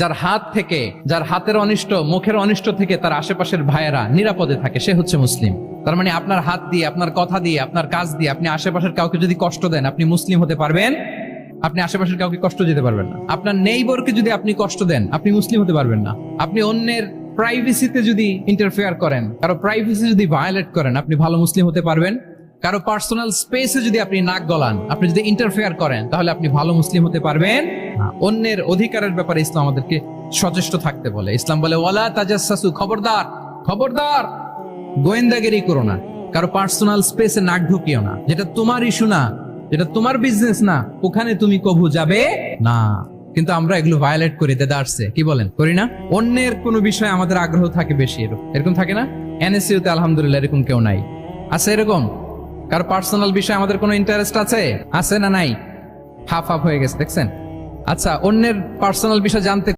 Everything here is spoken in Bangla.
যার হাত থেকে, যার হাতের অনিষ্ট, মুখের অনিষ্ট থেকে তার আশেপাশের ভাইয়েরা নিরাপদে থাকে, সে হচ্ছে মুসলিম। তার মানে আপনার হাত দিয়ে, আপনার কথা দিয়ে, আপনার কাজ দিয়ে আপনি আশেপাশের কাউকে যদি কষ্ট দেন, আপনি মুসলিম হতে পারবেন? আপনি আশেপাশের কাউকে কষ্ট দিতে পারবেন না। আপনার নেইবরকে যদি আপনি কষ্ট দেন, আপনি মুসলিম হতে পারবেন না। আপনি অন্যের প্রাইভেসিতে যদি ইন্টারফেয়ার করেন, কারো প্রাইভেসি যদি ভায়োলেট করেন, আপনি ভালো মুসলিম হতে পারবেন? কারো পার্সোনাল স্পেসে যদি আপনি নাক গলান, আপনি যদি ইন্টারফেয়ার করেন, তাহলে আপনি ভালো মুসলিম হতে পারবেন না। অন্যের অধিকারের ব্যাপারে ইসলাম আমাদেরকে সচেষ্ট থাকতে বলে। ইসলাম বলে ওয়ালা তাজাসসু, খবরদার খবরদার গোয়েন্দাগিরি করো না, কারো পার্সোনাল স্পেসে নাক ঢুকিও না। যেটা তোমার ইস্যু না, যেটা তোমার বিজনেস না, ওখানে তুমি কবু যাবে না। কিন্তু আমরা এগুলো ভায়োলেট করি, দেদারসে, কি বলেন, করি না? অন্যের কোনো বিষয়ে আমাদের আগ্রহ থাকে বেশি, এরকম থাকে না? এনএসইউতে আলহামদুলিল্লাহ এরকম কেউ নাই, আছে এরকম? কারো পার্সোনাল বিষয়ে আমাদের কোনো ইন্টারেস্ট আছে না নাই? হাফ হাফ হয়ে গেছে, দেখছেন? আচ্ছা, অন্যের পার্সোনাল বিষয় জানতে